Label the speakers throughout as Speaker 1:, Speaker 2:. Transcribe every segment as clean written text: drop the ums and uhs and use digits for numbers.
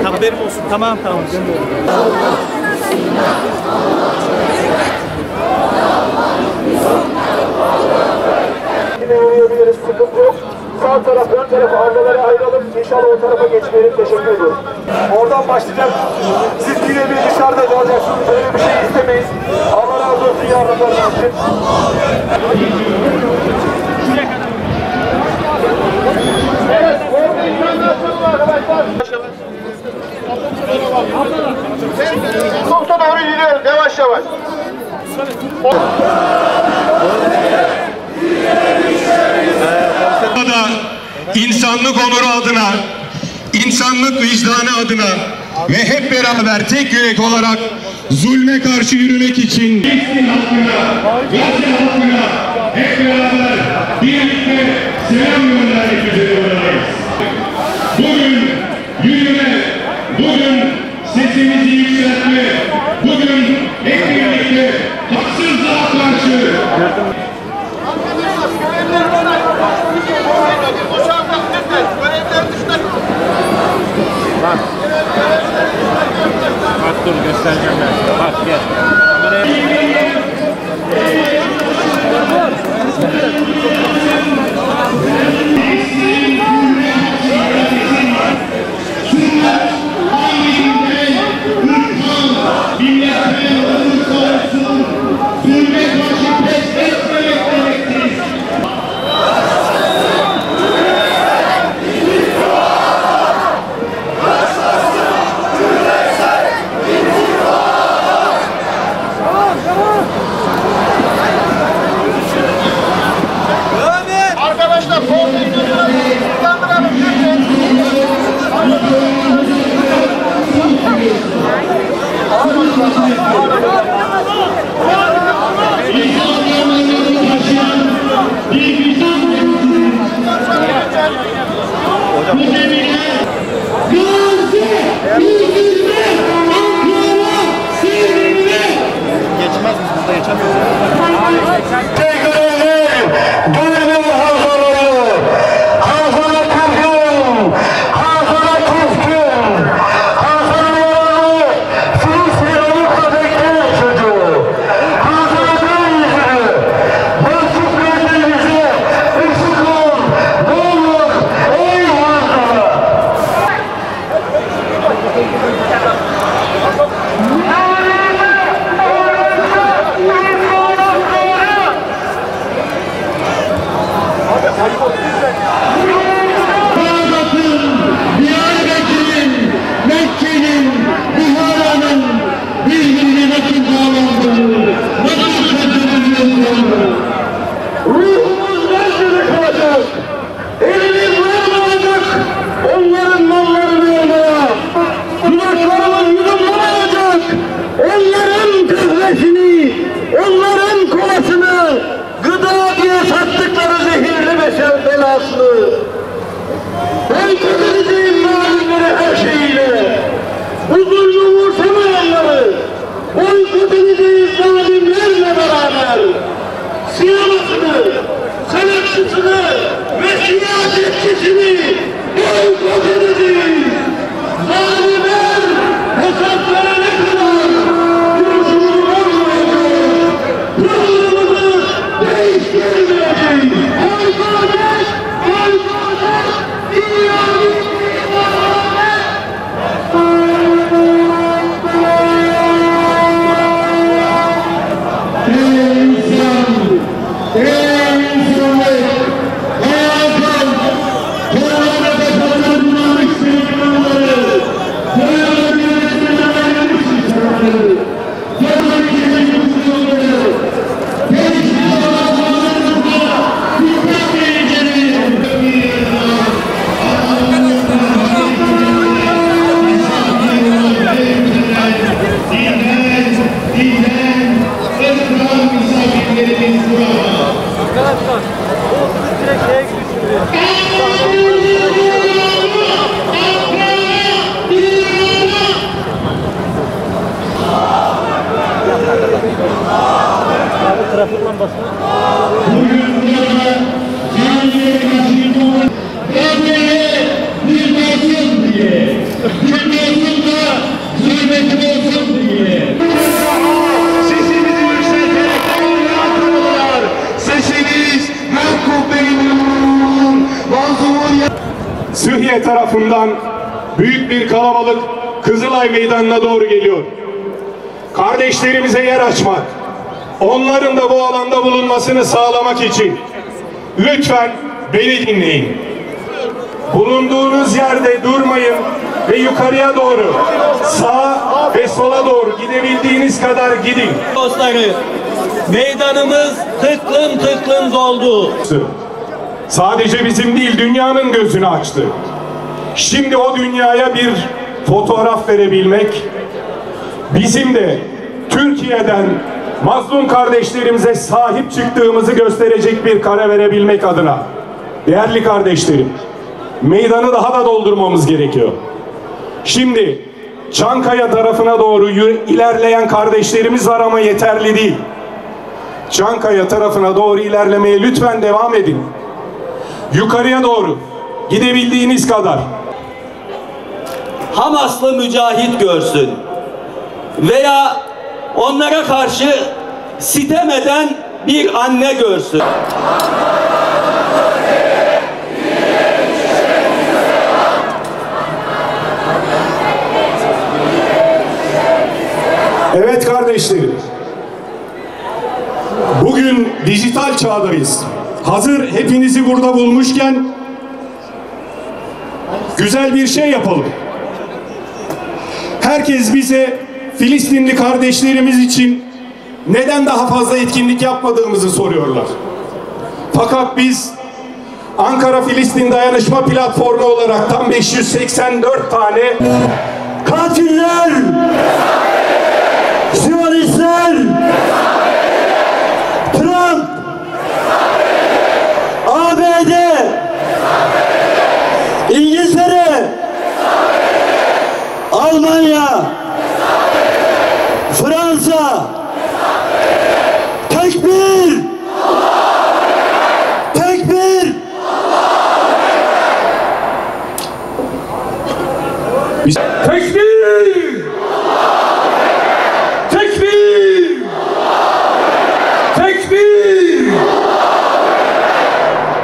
Speaker 1: Haberim olsun. Tamam.
Speaker 2: Yine yürüyebiliriz, sıkıntı yok. Sağ taraf, ön tarafa, arkalara ayıralım. İnşallah o tarafa geçmeyelim. Teşekkür ediyorum. Oradan başlayacak. Siz yine bir dışarıda kalacaksınız. Böyle bir şey istemeyiz. Allah razı olsun yardımlarınız için. Evet, organizasyonu arkadaşlar. Sokta doğru gidiyoruz, yavaş yavaş.
Speaker 3: İnsanlık onuru adına, insanlık vicdanı adına ve hep beraber tek yürek olarak zulme karşı yürümek için Filistin halkına, Gazze halkına hep beraber birlikte selam göndermek üzere buradayız. Bugün yürüme, bugün sesimizi yükseltme, bugün hep birlikte haksızlığa karşı
Speaker 1: Bak dur göstereceğim ben. Bak gel.
Speaker 2: Arkadaşlar, sol teknolojileri hızlandıralım lütfen.
Speaker 1: Geçmez biz burada geçemiyoruz. Arkadaşlar, o direkt şeye gidiyor. Trafik lambası.
Speaker 2: Sesimizi yükselterek Ankara'lılar, sesimiz her kubbenin Sıhhiye tarafından büyük bir kalabalık Kızılay Meydanı'na doğru geliyor. Kardeşlerimize yer açmak, onların da bu alanda bulunmasını sağlamak için lütfen beni dinleyin. Bulunduğunuz yerde durmayın ve yukarıya doğru, sağa ve sola doğru gidebildiğiniz kadar gidin.
Speaker 4: Dostları, meydanımız tıklım tıklım doldu.
Speaker 2: Sadece bizim değil, dünyanın gözünü açtı. Şimdi o dünyaya bir fotoğraf verebilmek, bizim de Türkiye'den mazlum kardeşlerimize sahip çıktığımızı gösterecek bir kare verebilmek adına. Değerli kardeşlerim, meydanı daha da doldurmamız gerekiyor. Şimdi Çankaya tarafına doğru ilerleyen kardeşlerimiz var ama yeterli değil. Çankaya tarafına doğru ilerlemeye lütfen devam edin. Yukarıya doğru gidebildiğiniz kadar.
Speaker 4: Hamaslı mücahit görsün veya onlara karşı sitem eden bir anne görsün.
Speaker 2: Evet kardeşlerim, bugün dijital çağdayız. Hazır hepinizi burada bulmuşken güzel bir şey yapalım. Herkes bize Filistinli kardeşlerimiz için neden daha fazla etkinlik yapmadığımızı soruyorlar. Fakat biz Ankara-Filistin Dayanışma Platformu olarak tam 584 tane
Speaker 5: katiller, Siyonistler, Trump, ABD, İngiltere, Almanya, Fransa, tekbir, tekbir.
Speaker 2: Tekbir! Tekbir! Tekbir!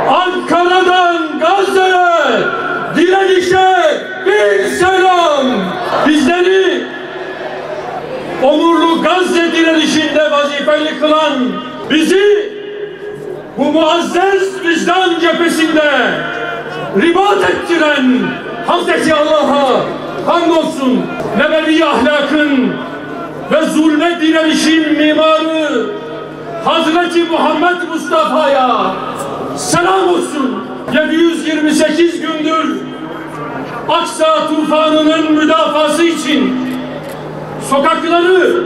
Speaker 2: Ankara'dan Gazze'ye direnişe bir selam! Bizleri onurlu Gazze direnişinde vazifeli kılan, bizi bu muazzez vicdan cephesinde ribat ettiren Hazreti Allah'a hamdolsun, nebevi ahlakın ve zulme direnişin mimarı Hazreti Muhammed Mustafa'ya selam olsun. 728 gündür Aksa tufanının müdafası için sokakları,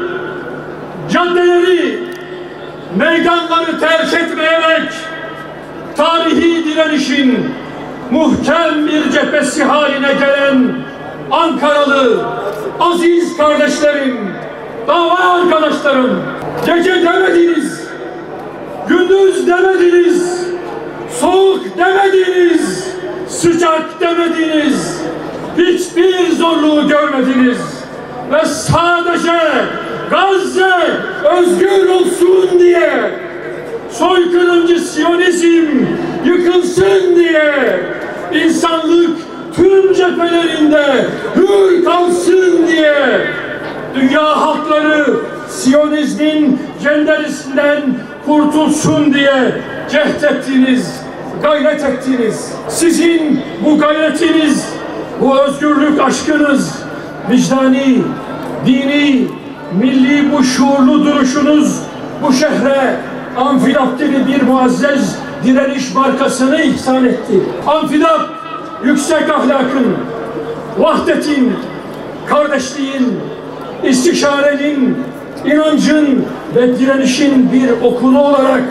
Speaker 2: caddeleri, meydanları terk etmeyerek tarihi direnişin muhkem bir cephesi haline gelen Ankaralı aziz kardeşlerim, dava arkadaşlarım, gece demediniz, gündüz demediniz, soğuk demediniz, sıcak demediniz, hiçbir zorluğu görmediniz ve sadece Gazze özgür olsun diye, soykırımcı Siyonizm yıkılsın diye, insanlık tüm cephelerinde hür kalsın diye, dünya halkları Siyonizmin cenderisinden kurtulsun diye cehd ettiniz, gayret ettiniz. Sizin bu gayretiniz, bu özgürlük aşkınız, vicdani, dini, milli bu şuurlu duruşunuz bu şehre Anfidap'taki bir muazzez direniş markasını ihsan etti. Anfidap, yüksek ahlakın, vahdetin, kardeşliğin, istişarenin, inancın ve direnişin bir okulu olarak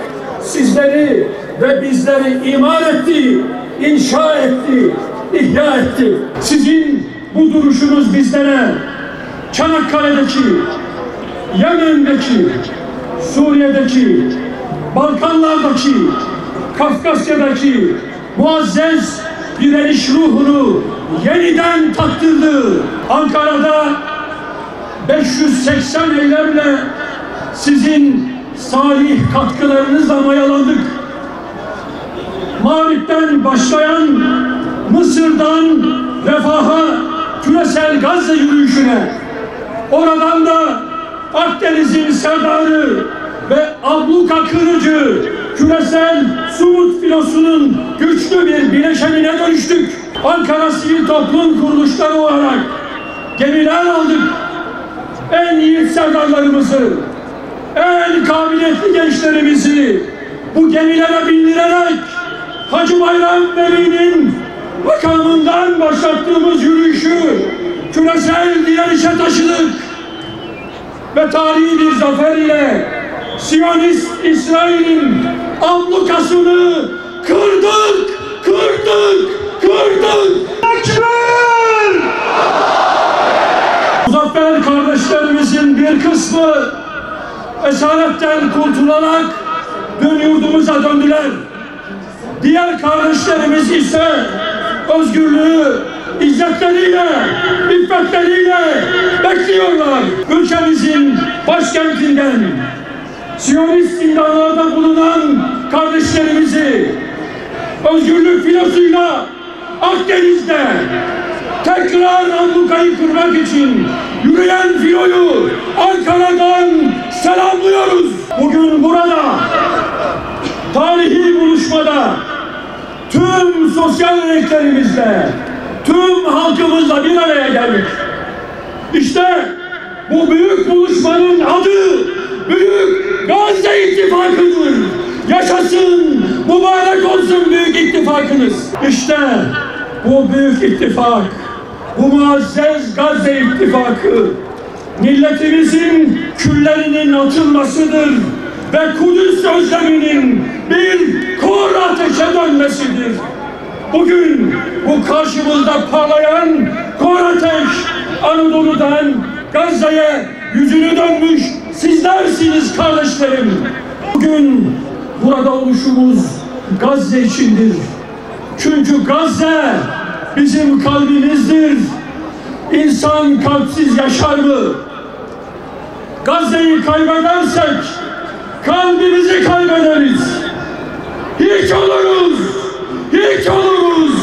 Speaker 2: sizleri
Speaker 6: ve bizleri imar etti, inşa etti, ihya etti. Sizin bu duruşunuz bizlere Çanakkale'deki, Yemen'deki, Suriye'deki, Balkanlardaki, Kafkasya'daki muazzez direniş ruhunu yeniden tattırdı. Ankara'da 580 eylemle sizin salih katkılarınızla mayalandık. Mağrip'ten başlayan Mısır'dan refaha, küresel Gazze yürüyüşüne, oradan da Akdeniz'in serdarı ve abluka kırıcı küresel Sumut filosunun güçlü bir bileşenine dönüştük. Ankara Sivil Toplum Kuruluşları olarak gemiler aldık. En yiğit serdarlarımızı, en kabiliyetli gençlerimizi bu gemilere bindirerek Hacı Bayram Veli'nin makamından başlattığımız yürüyüşü küresel direnişe taşıdık. Ve tarihi bir zafer ile Siyonist İsrail'in ablukasını kırdık, kırdık, kırdık. Ekber! Muzaffer kardeşlerimizin bir kısmı esaretten kurtularak dün yurdumuza döndüler. Diğer kardeşlerimiz ise özgürlüğü izzetleriyle, iffetleriyle bekliyorlar. Ülkemizin başkentinden Siyonist zindanlarda bulunan kardeşlerimizi özgürlük filosuyla Akdeniz'de tekrar ablukayı kırmak için yürüyen filoyu Ankara'dan selamlıyoruz. Bugün burada tarihi buluşmada tüm sosyal renklerimizle, tüm halkımızla bir araya geldik. İşte bu büyük buluşmanın adı Büyük Gazze İttifakı'dır. Yaşasın, mübarek olsun Büyük İttifakınız. İşte bu büyük ittifak, bu muazzez Gazze İttifakı milletimizin küllerinin atılmasıdır ve Kudüs özleminin bir kor ateşe dönmesidir. Bugün bu karşımızda parlayan kor ateş Anadolu'dan Gazze'ye yüzünü dönmüş sizlersiniz kardeşlerim. Bugün burada oluşumuz Gazze içindir. Çünkü Gazze bizim kalbimizdir. İnsan kalpsiz yaşar mı? Gazze'yi kaybedersek kalbimizi kaybederiz. Hiç oluruz, hiç oluruz,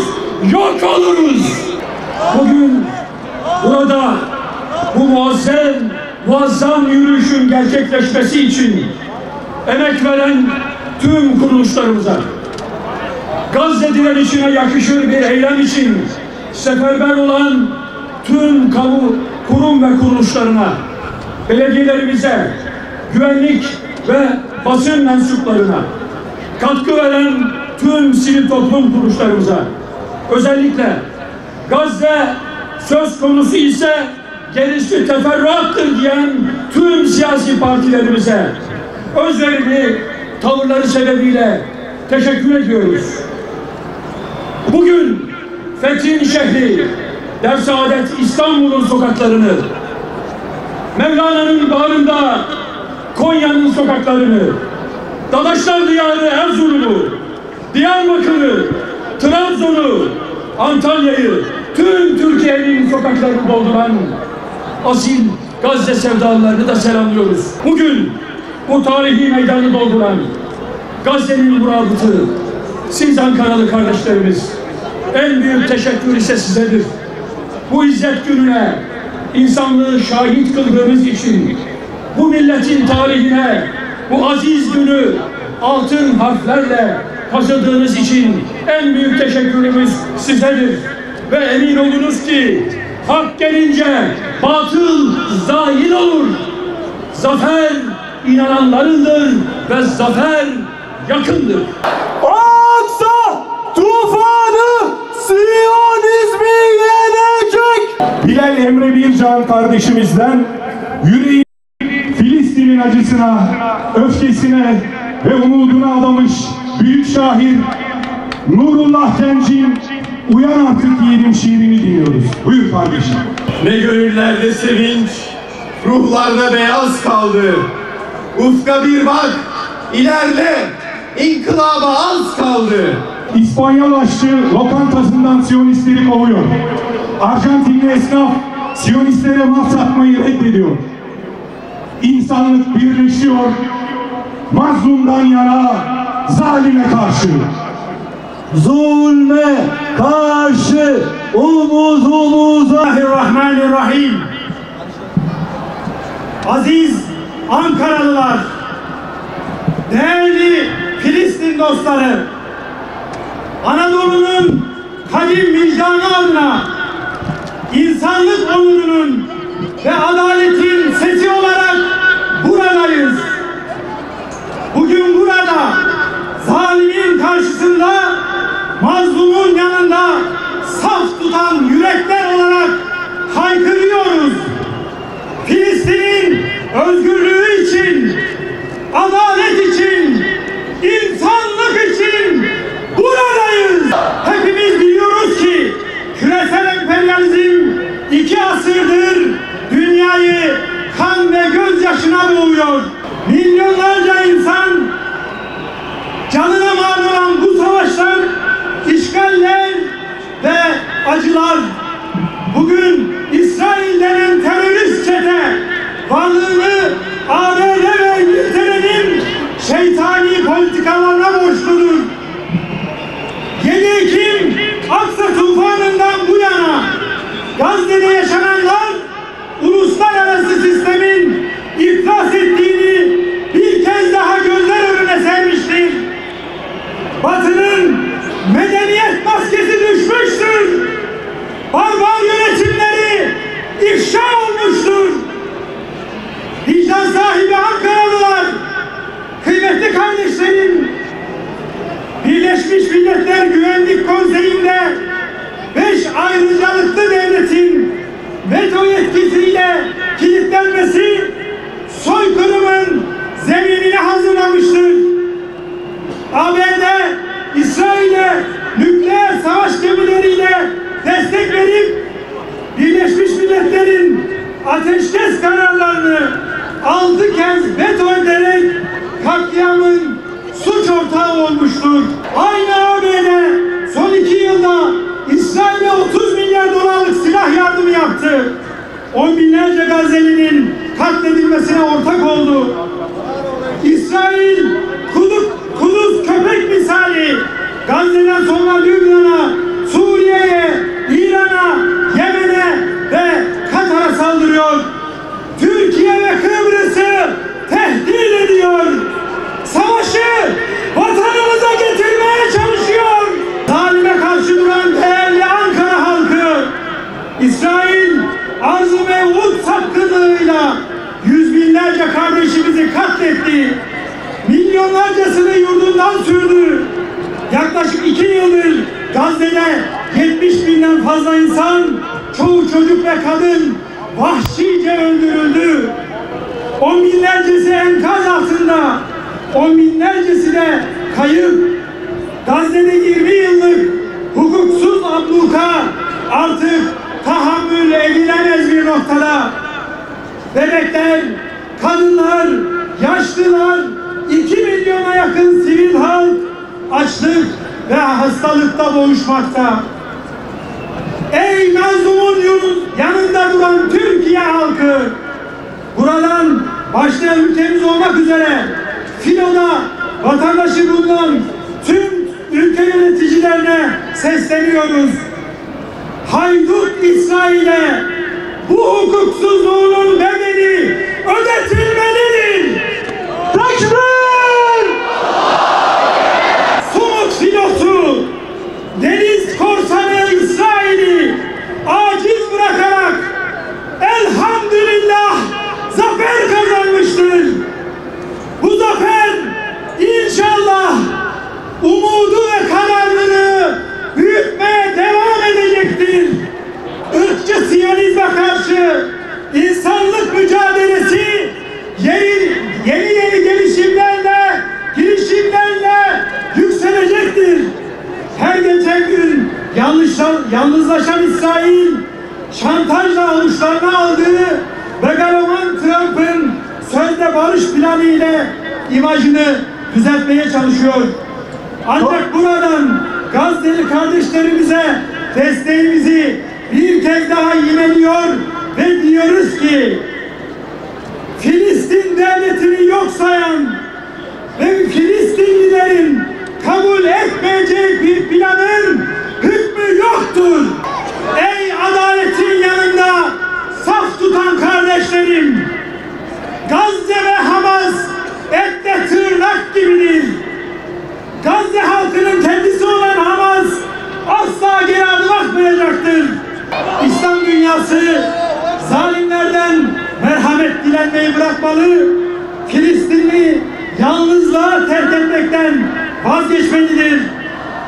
Speaker 6: yok oluruz. Bugün burada bu muazzam yürüyüşün gerçekleşmesi için emek veren tüm kuruluşlarımıza, Gazze direnişine yakışır bir eylem için seferber olan tüm kamu kurum ve kuruluşlarına, belediyelerimize, güvenlik ve basın mensuplarına, katkı veren tüm sivil toplum kuruluşlarımıza, özellikle Gazze söz konusu ise gerisi teferruattır diyen tüm siyasi partilerimize özverili tavırları sebebiyle teşekkür ediyoruz. Bugün Fethin şehri Dersaadet İstanbul'un sokaklarını, Mevlana'nın bağrında Konya'nın sokaklarını, Dadaşlar Diyarı Erzurum'u, Diyarbakır'ı, Trabzon'u, Antalya'yı, tüm Türkiye'nin sokaklarını dolduran asil Gazze sevdalılarını da selamlıyoruz. Bugün bu tarihi meydanı dolduran Gazze'nin murabıtı, siz Ankaralı kardeşlerimiz, en büyük teşekkür ise sizedir. Bu izzet gününe insanlığı şahit kıldığınız için, bu milletin tarihine bu aziz günü altın harflerle kazıdığınız için en büyük teşekkürümüz sizedir. Ve emin olunuz ki hak gelince batıl zahil olur. Zafer inananlarındır ve zafer yakındır.
Speaker 5: Aksa tufanı Siyonizmi yenecek.
Speaker 3: Bilal Emre Bircan kardeşimizden yüreği Filistin'in acısına, öfkesine ve umuduna adamış büyük şair Nurullah Genç'in "Uyan Artık Yiğidim" şiirini dinliyoruz. Buyur kardeşim.
Speaker 5: Ne gönüllerde sevinç, ruhlarda beyaz kaldı. Ufka bir bak, ilerle, inkılaba az kaldı.
Speaker 3: İspanyol aşçı lokantasından Siyonistleri kovuyor. Arjantinli esnaf Siyonistlere mal satmayı reddediyor. İnsanlık birleşiyor, mazlumdan yana, zalime karşı.
Speaker 5: Zulme karşı omuz omuza.
Speaker 6: Bismillahirrahmanirrahim. Aziz Ankaralılar, değerli Filistin dostları, Anadolu'nun kadim vicdanı adına insanlık onurunun ve adaletin sesi olarak buradayız. Bugün burada zalimin karşısında, mazlumun yanında saf tutan yürekler olarak haykırıyoruz. Filistin'in özgürlüğü için, adalet için, insanlık için buradayız. Hepimiz biliyoruz ki küresel emperyalizm 2 asırdır dünyayı kan ve gözyaşına boğuyor. Milyonlarca insan canına mal olan bu savaşlar, işgaller ve acılar bugün İsrail denen terörist çete varlığını ABD ve İngiltere'nin şeytani politikalarına borçludur. 7 Ekim Aksa tufanından bu yana Gazze'de yaşananlar uluslararası sistemin iflas ettiğini bir kez daha gözler önüne sermiştir. Batı'nın medeniyet maskesi düşmüştür. Barbar yönetimleri ifşa olmuştur. Vicdan sahibi Ankaralılar, kıymetli kardeşlerim, Birleşmiş Milletler Güvenlik Konseyi'nde 5 ayrıcalıklı devletin veto yetkisiyle kilitlenmesi soykırımın zeminini hazırlamıştır. ABD, İsrail'e nükleer savaş gemileriyle destek verip Birleşmiş Milletler'in ateşkes kararlarını 6 kez veto ederek katliamın suç ortağı olmuştur. Aynı ABD son 2 yılda İsrail'e 30 milyar dolarlık silah yardımı yaptı. On binlerce Gazze'linin katledilmesine ortak oldu. İsrail kuduz köpek misali Gazze'den sonra Lübnan'a, Suriye'ye, İran'a, Yemen'e ve Katar'a saldırıyor. Türkiye ve Kıbrıs'ı tehdit ediyor. Savaşı vatanımıza getirmeye çalışıyor. Zalime karşı duran değerli Ankara halkı, İsrail arz-ı mevhut sapkınlığıyla yüz binlerce kardeşimizi katletti. Milyonlarcasını yurdundan sürdü. Yaklaşık 2 yıldır Gazze'de 70 binden fazla insan, çoğu çocuk ve kadın vahşice öldürüldü. On binlercesi enkaz altında, on binlercesi de kayıp. Gazze'de 20 yıllık hukuksuz abluka artık tahammül edilemez bir noktada. Bebekler, kadınlar, yaşlılar, 2 milyona yakın sivil halk açlık ve hastalıkta boğuşmakta. Ey mazlumun yanında duran Türkiye halkı, buradan başta ülkemiz olmak üzere filoda vatandaşı bulunan tüm ülke yöneticilerine sesleniyoruz. Haydut İsrail'e bu hukuksuzluğunun bedeli ödetilmelidir. Takbir! Sumut filosu, deniz korsanı İsrail'i aciz bırakarak elhamdülillah zafer kazanmıştır. Bu zafer inşallah umudu ve kararlılığını büyütmeye devam edecektir. Irkçı Siyonizme karşı insanlık mücadelesi yeni gelişimler yalnızlaşan İsrail, şantajla avuçlarına aldığı megaloman Trump'ın sözde barış planı ile imajını düzeltmeye çalışıyor. Ancak buradan Gazze'li kardeşlerimize desteğimizi bir kez daha yineliyor ve diyoruz ki Filistin devletini yok sayan ve Filistinlilerin kabul etmeyeceği bir planın hükmü yoktur. Ey adaletin yanında saf tutan kardeşlerim, Gazze ve Hamas etle tırnak gibidir. Gazze halkının kendisi olan Hamas asla geri adım atmayacaktır. İslam dünyası zalimlerden merhamet dilenmeyi bırakmalı, Filistinli yalnızlığa terk etmekten vazgeçmelidir.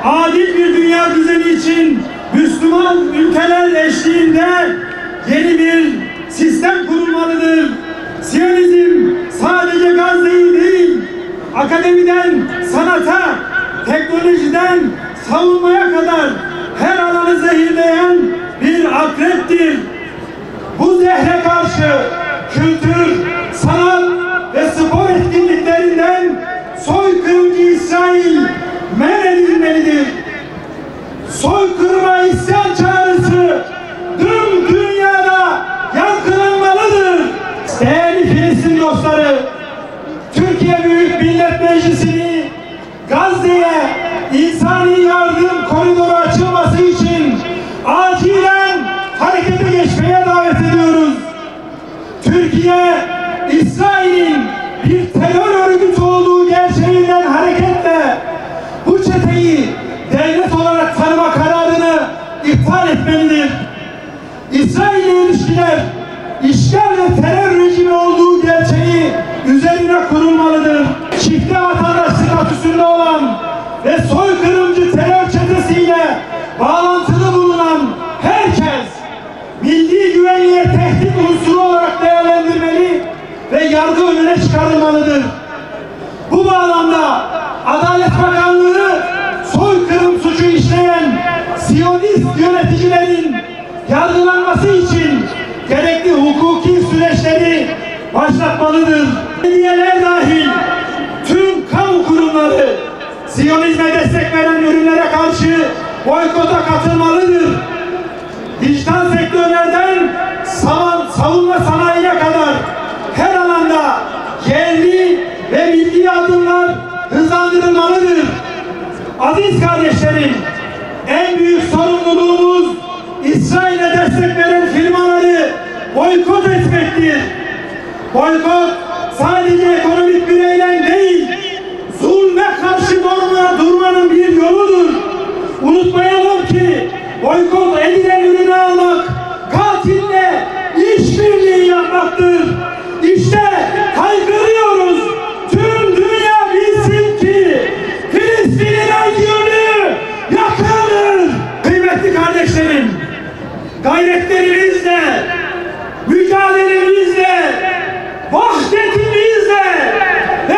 Speaker 6: Adil bir dünya düzeni için Müslüman ülkeler eşliğinde yeni bir sistem kurulmalıdır. Siyonizm sadece Gazze'yi değil, akademiden sanata, teknolojiden savunmaya kadar her alanı zehirleyen bir akreptir. Bu zehre karşı kültür, sanat ve spor etkinliklerinden soykırımcı İsrail men edilmelidir. Soykırıma isyan çağrısı tüm dünyada yankılanmalıdır. Değerli Filistin dostları, Türkiye Büyük Millet Meclisi'ni Gazze'ye insani yardım koridoru açılması için acilen harekete geçmeye davet ediyoruz. Türkiye, İsrail'in bir terör örgütü olduğu gerçeğinden hareketle bu çeteyi devlet olarak tanıma kararını iptal etmelidir. İsrail'le ilişkiler işgal ve terör rejimi olduğu gerçeği üzerine kurulmalıdır. Çifte vatandaş statüsünde olan ve soykırımcı terör çetesiyle bağlantılı bulunan herkes milli güvenliğe tehdit unsuru olarak değerlendirmeli ve yargı önüne çıkarılmalıdır. Bu bağlamda Adalet Bakanlığı soykırım suçu işleyen Siyonist yöneticilerin yargılanması için gerekli hukuki süreçleri başlatmalıdır. Belediyeler dahil tüm kamu kurumları Siyonizme destek veren ürünlere karşı boykota katılmalıdır. Dijital sektörlerden savunma sanayine kadar her alanda yerli ve milli adımlar hızlandırılmalıdır. Aziz kardeşlerim, en büyük sorumluluğumuz İsrail'e destek veren firmaları boykot etmektir. Boykot sadece ekonomik bir eylem değil, zulme karşı durmanın bir yoludur. Unutmayalım ki boykot edilen ürünü almak, katille işbirliği yapmaktır. İşte haykırıyoruz. Tüm dünya bilsin ki Filistin'in özgürlüğü yakındır. Kıymetli kardeşlerim, gayretlerimizle, mücadelemizle, vahdetimizle ve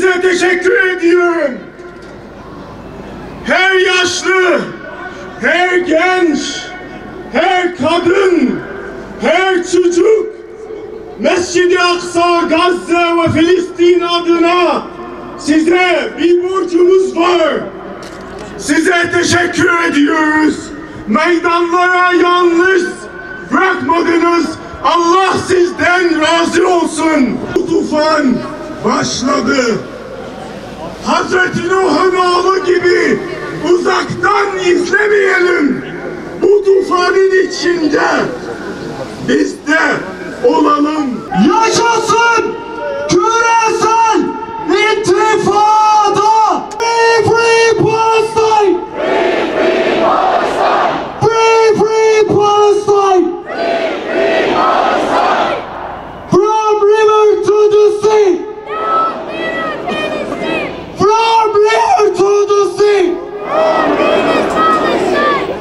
Speaker 5: size teşekkür ediyorum. Her yaşlı, her genç, her kadın, her çocuk Mescid-i Aksa, Gazze ve Filistin adına size bir borcumuz var. Size teşekkür ediyoruz. Meydanlara yalnız bırakmadınız. Allah sizden razı olsun. Bu tufan başladı. Hazreti Nuh'un oğlu gibi uzaktan izlemeyelim. Bu tufanın içinde biz de olalım.
Speaker 6: Yaşasın küresel ittifada! Free free Palestine! Free free Palestine! Free free Palestine! Free free Palestine! From river to the sea! From river to the sea!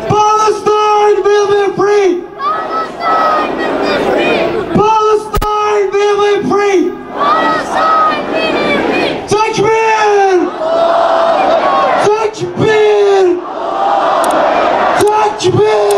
Speaker 6: Palestine will be free! Palestine will be free! Palestine will be free! Tekbir! Tekbir! Tekbir!